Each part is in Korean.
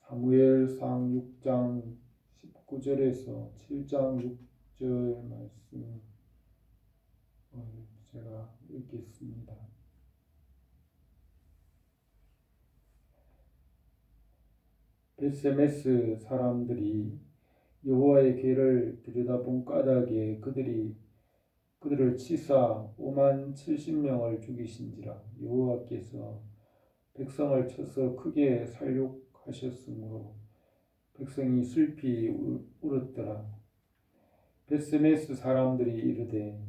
사무엘상 6장 19절에서 7장 6절 말씀 제가 읽겠습니다. 벳세메스 사람들이 여호와의 궤를 들여다본 까닭에 그들을 치사 5만 70명을 죽이신지라. 여호와께서 백성을 쳐서 크게 살육하셨으므로 백성이 슬피 울었더라. 벳세메스 사람들이 이르되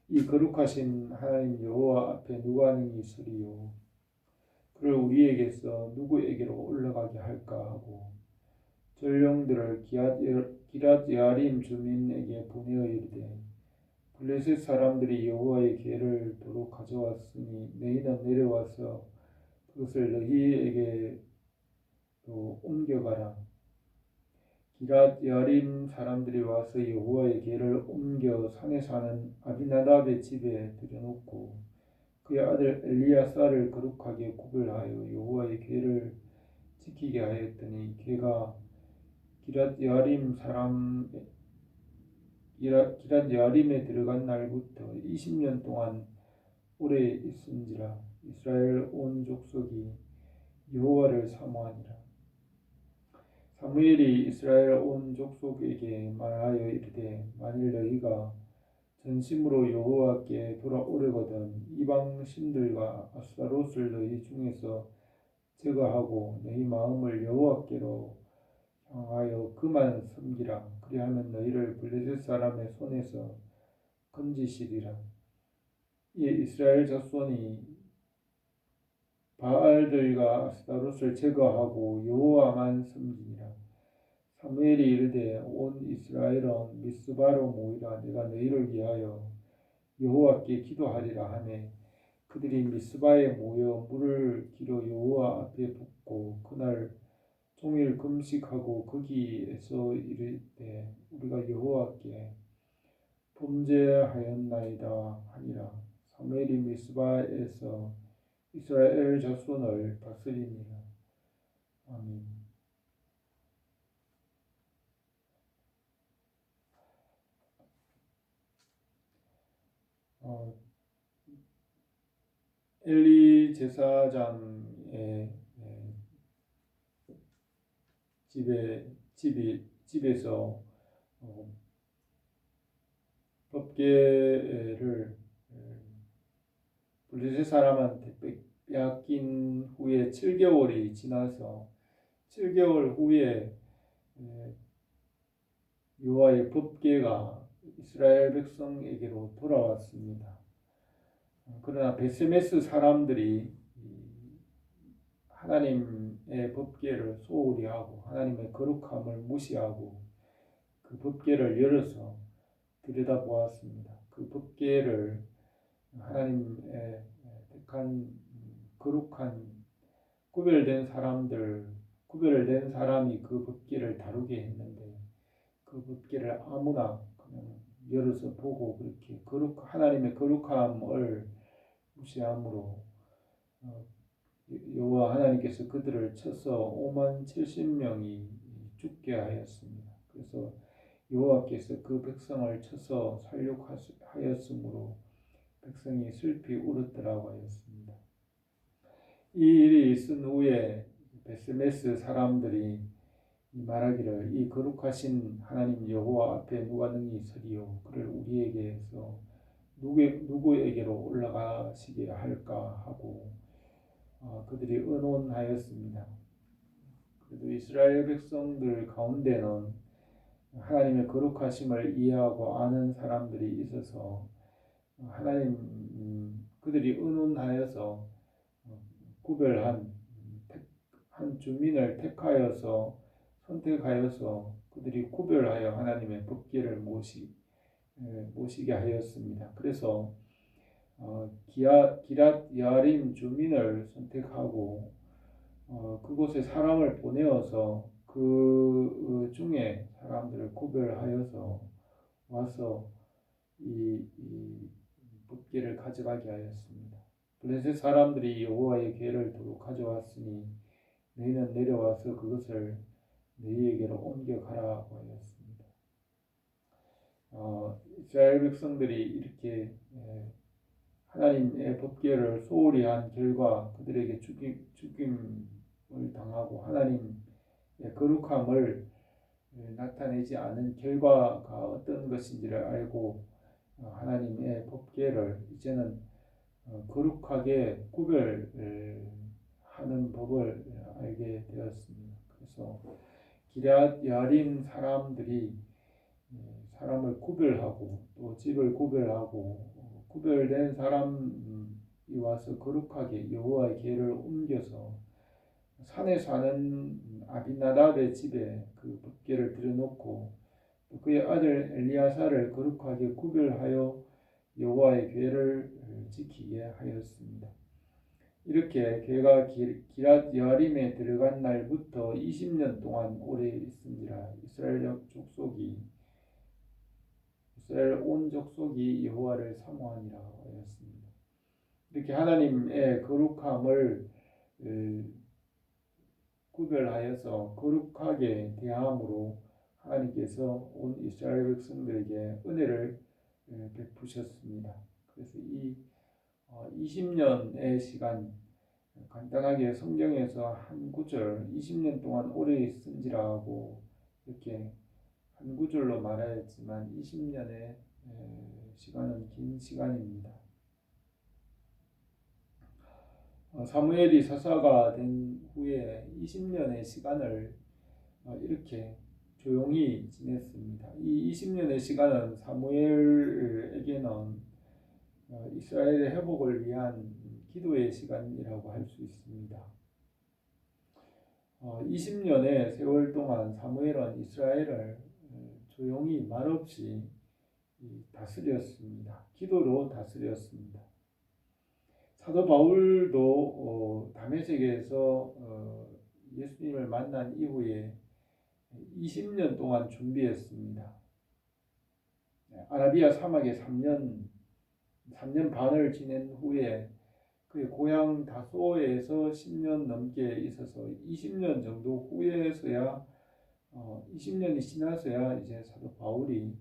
이 거룩하신 하나님 여호와 앞에 누가 능히 서리요? 그를 우리에게서 누구에게로 올라가게 할까 하고 전령들을 기랏 여아림 주민에게 보내어 이르되 블레셋 사람들이 여호와의 궤를 도로 가져왔으니 너희는 내려와서 그것을 너희에게로 옮겨가라. 기랏 여아림 사람들이 와서 여호와의 궤를 옮겨 산에 사는 아비나답의 집에 들여놓고 그의 아들 엘리야사를 거룩하게 구별하여 여호와의 궤를 지키게 하였더니 궤가 기랏 여아림에 들어간 날부터 20년 동안 오래 있은지라. 이스라엘 온 족속이 여호와를 사모하니라. 사무엘이 이스라엘 온 족속에게 말하여 이르되 만일 너희가 전심으로 여호와께 돌아오려거든 이방 신들과 아스타롯을 너희 중에서 제거하고 너희 마음을 여호와께로 향하여 그만 섬기라. 그리하면 너희를 블레셋 사람의 손에서 건지시리라. 이에 이스라엘 자손이 바알들과 아스타롯을 제거하고 여호와만 섬기니라. 사무엘이 이르되 온 이스라엘은 미스바로 모이라. 내가 너희를 위하여 여호와께 기도하리라 하매 그들이 미스바에 모여 물을 길어 여호와 앞에 붓고 그날 종일 금식하고 거기에서 이르되 우리가 여호와께 범죄하였나이다 하니라. 사무엘이 미스바에서 이스라엘 자손을 다스리니라. 아멘. 엘리 제사장의 집에서 법궤를 블레셋 사람한테 빼앗긴 후에 7개월이 지나서 7개월 후에 여호와의 법궤가 이스라엘 백성에게로 돌아왔습니다. 그러나 벳세메스 사람들이 하나님의 법궤를 소홀히 하고 하나님의 거룩함을 무시하고 그 법궤를 열어서 들여다보았습니다. 그 법궤를 하나님의 택한 거룩한 구별된 사람이 그 법궤를 다루게 했는데 그 법궤를 아무나 그냥 열어서 보고 그렇게 하나님의 거룩함을 무시함으로 여호와 하나님께서 그들을 쳐서 5만 70명이 죽게 하였습니다. 그래서 여호와께서 그 백성을 쳐서 살육하였으므로 백성이 슬피 울었더라고 하였습니다. 이 일이 있은 후에 벳세메스 사람들이 말하기를 이 거룩하신 하나님 여호와 앞에 누가 능히 서리요? 그를 우리에게서 누구에게로 올라가시게 할까 하고 그들이 의논하였습니다. 그래도 이스라엘 백성들 가운데는 하나님의 거룩하심을 이해하고 아는 사람들이 있어서 그들이 의논하여서 구별한 한 주민을 선택하여서 그들이 구별하여 하나님의 법궤를 모시게 하였습니다. 그래서 기랏 여아림 주민을 선택하고 그곳에 사람을 보내어서 그 중에 사람들을 구별하여서 와서 이 법궤를 가져가게 하였습니다. 블레셋 사람들이 여호와의 궤를 도로 가져왔으니 너희는 내려와서 그것을 너희에게로 옮겨가라고 하였습니다. 이스라엘 백성들이 이렇게 하나님의 법궤를 소홀히 한 결과 그들에게 죽임을 당하고 하나님의 거룩함을 나타내지 않은 결과가 어떤 것인지를 알고 하나님의 법궤를 이제는 거룩하게 구별하는 법을 알게 되었습니다. 그래서 기럇 여림 사람들이 사람을 구별하고 또 집을 구별하고 구별된 사람이 와서 거룩하게 여호와의 궤를 옮겨서 산에 사는 아비나답의 집에 그 법궤를 들여놓고 또 그의 아들 엘리야사를 거룩하게 구별하여 여호와의 궤를 지키게 하였습니다. 이렇게 궤가 기럇 여림에 들어간 날부터 20년 동안 오래 있은지라 이스라엘 온 족속이 여호와를 사모하니라 하였습니다. 이렇게 하나님의 거룩함을 구별하여서 거룩하게 대함으로 하나님께서 온 이스라엘 백성들에게 은혜를 베푸셨습니다. 그래서 이 20년의 시간 간단하게 성경에서 한 구절 20년 동안 오래 있은지라고 이렇게 한 구절로 말하였지만 20년의 시간은 긴 시간입니다. 사무엘이 사사가 된 후에 20년의 시간을 이렇게 조용히 지냈습니다. 이 20년의 시간은 사무엘에게는 이스라엘의 회복을 위한 기도의 시간이라고 할 수 있습니다. 20년의 세월 동안 사무엘은 이스라엘을 조용히 말없이 다스렸습니다. 기도로 다스렸습니다. 사도 바울도 다메섹에서 예수님을 만난 이후에 20년 동안 준비했습니다. 아라비아 사막에 3년 반을 지낸 후에 그의 고향 다소에서 10년 넘게 있어서 20년 정도 후에서야 20년이 지나서야 이제 사도 바울이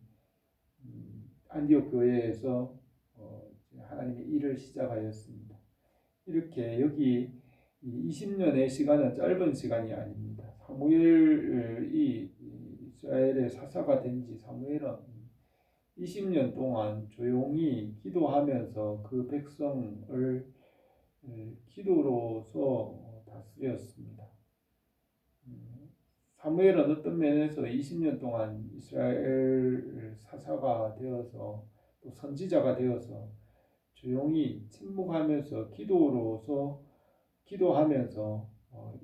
안디옥 교회에서 하나님의 일을 시작하였습니다. 이렇게 여기 20년의 시간은 짧은 시간이 아닙니다. 사무엘이 이스라엘의 사사가 된 지 사무엘은 20년 동안 조용히 기도하면서 그 백성을 기도로서 다스렸습니다. 사무엘은 어떤 면에서 20년 동안 이스라엘 사사가 되어서 또 선지자가 되어서 조용히 침묵하면서 기도하면서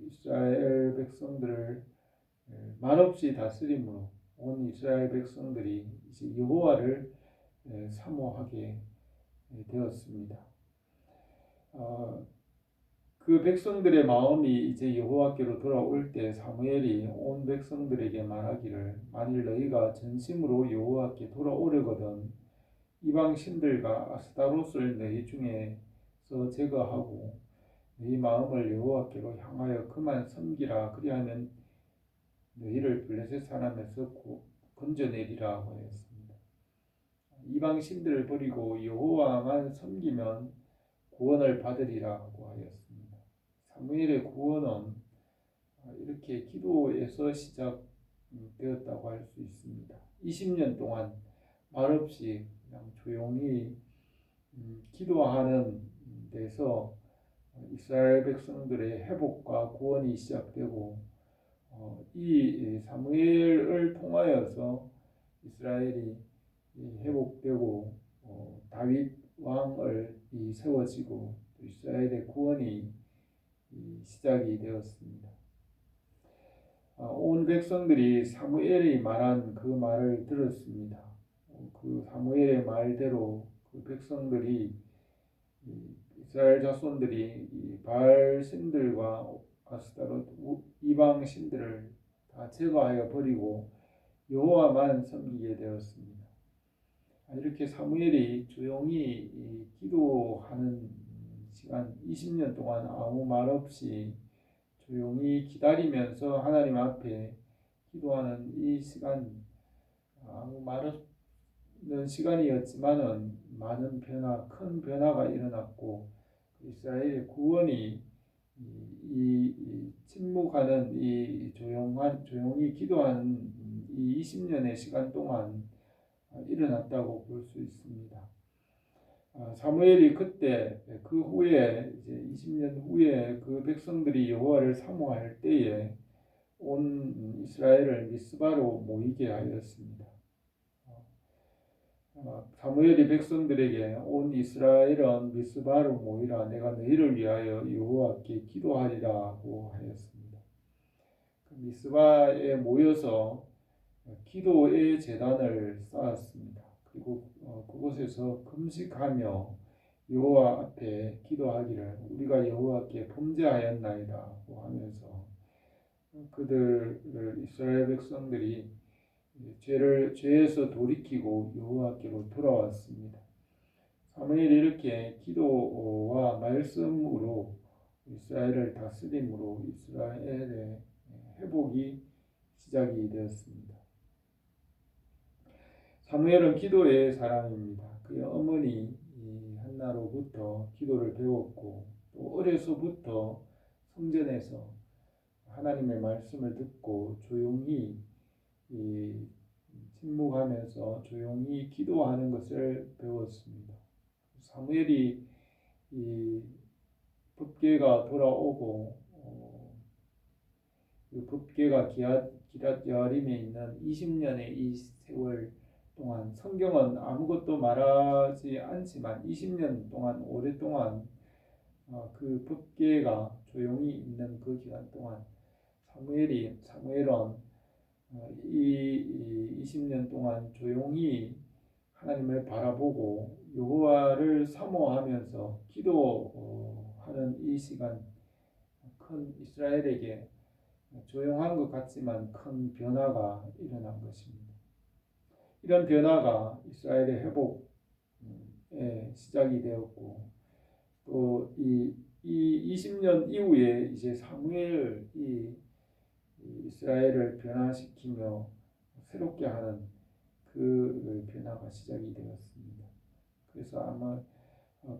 이스라엘 백성들을 말없이 다스림으로 온 이스라엘 백성들이 이제 여호와를 사모하게 되었습니다. 그 백성들의 마음이 이제 여호와께로 돌아올 때 사무엘이 온 백성들에게 말하기를 만일 너희가 전심으로 여호와께 돌아오려거든 이방 신들과 아스타롯을 너희 중에서 제거하고 너희 마음을 여호와께로 향하여 그만 섬기라 그리하면 너희를 블레셋 사람에서 건져내리라 하였습니다. 이방 신들을 버리고 여호와만 섬기면 구원을 받으리라고 하였습니다. 사무엘의 구원은 이렇게 기도에서 시작되었다고 할 수 있습니다. 20년 동안 말없이 그냥 조용히 기도하는 데서 이스라엘 백성들의 회복과 구원이 시작되고 이 사무엘을 통하여서 이스라엘이 회복되고 다윗 왕을 세워지고 이스라엘의 구원이 시작이 되었습니다. 온 백성들이 사무엘이 말한 그 말을 들었습니다. 그 사무엘의 말대로 그 백성들이 이스라엘 자손들이 바알 신들과 아스타롯 이방 신들을 다 제거하여 버리고 여호와만 섬기게 되었습니다. 이렇게 사무엘이 조용히 기도하는 시간 20년 동안 아무 말 없이 조용히 기다리면서 하나님 앞에 기도하는 이 시간, 아무 말 없는 시간이었지만은 많은 큰 변화가 일어났고 이스라엘의 구원이 이 침묵하는 이 조용히 기도하는 이 20년의 시간 동안 일어났다고 볼 수 있습니다. 사무엘이 그때 그 후에 이제 20년 후에 그 백성들이 여호와를 사모할 때에 온 이스라엘을 미스바로 모이게 하였습니다. 사무엘이 백성들에게 온 이스라엘은 미스바로 모이라 내가 너희를 위하여 여호와께 기도하리라고 하였습니다. 미스바에 모여서 기도의 제단을 쌓았습니다. 그리고 그곳에서 금식하며 여호와 앞에 기도하기를 우리가 여호와께 범죄하였나이다고 하면서 그들을 이스라엘 백성들이 죄에서 돌이키고 여호와께로 돌아왔습니다. 사무엘이 이렇게 기도와 말씀으로 이스라엘을 다스림으로 이스라엘의 회복이 시작이 되었습니다. 사무엘은 기도의 사람입니다. 그의 어머니 한나로부터 기도를 배웠고 또 어려서부터 성전에서 하나님의 말씀을 듣고 조용히 침묵하면서 조용히 기도하는 것을 배웠습니다. 사무엘이 이 법궤가 돌아오고 그 법궤가 기럇 여아림에 있는 20년의 이 세월 동안 성경은 아무것도 말하지 않지만 20년 동안 오랫동안 그 법궤가 조용히 있는 그 기간 동안 사무엘은 이 20년 동안 조용히 하나님을 바라보고 여호와를 사모하면서 기도하는 이 시간 큰 이스라엘에게 조용한 것 같지만 큰 변화가 일어난 것입니다. 이런 변화가 이스라엘의 회복의 시작이 되었고 또 이 20년 이후에 이제 사무엘이 이스라엘을 변화시키며 새롭게 하는 그 변화가 시작이 되었습니다. 그래서 아마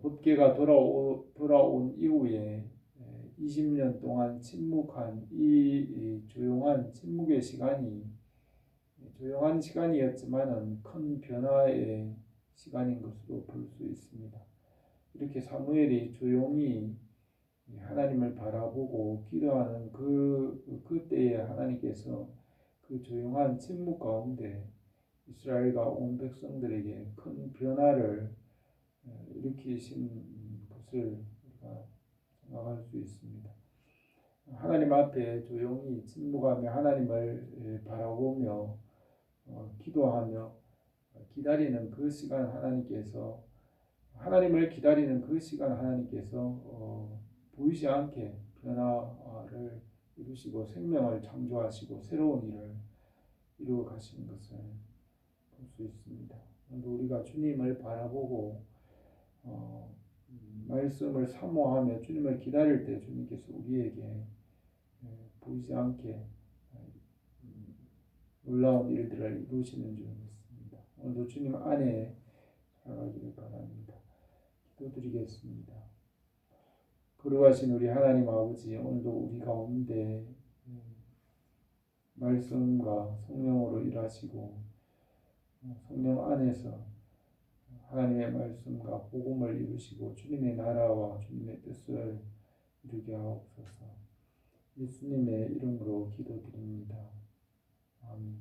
법궤가 돌아온 이후에 20년 동안 침묵한 이 조용한 침묵의 시간이 조용한 시간이었지만은 큰 변화의 시간인 것으로 볼 수 있습니다. 이렇게 사무엘이 조용히 하나님을 바라보고 기도하는 그때에 하나님께서 그 조용한 침묵 가운데 이스라엘과 온 백성들에게 큰 변화를 일으키신 것을 우리가 생각할 수 있습니다. 하나님 앞에 조용히 침묵하며 하나님을 바라보며 기도하며 기다리는 그 시간 하나님을 기다리는 그 시간 하나님께서 보이지 않게 변화를 이루시고 생명을 창조하시고 새로운 일을 이루어 가시는 것을 볼 수 있습니다. 우리가 주님을 바라보고 말씀을 사모하며 주님을 기다릴 때 주님께서 우리에게 보이지 않게 놀라운 일들을 이루시는 줄 믿습니다. 오늘도 주님 안에 살아가기를 바랍니다. 기도드리겠습니다. 거룩하신 우리 하나님 아버지, 오늘도 우리 가운데 말씀과 성령으로 일하시고 성령 안에서 하나님의 말씀과 복음을 이루시고 주님의 나라와 주님의 뜻을 이루게 하옵소서. 예수님의 이름으로 기도드립니다. 아멘.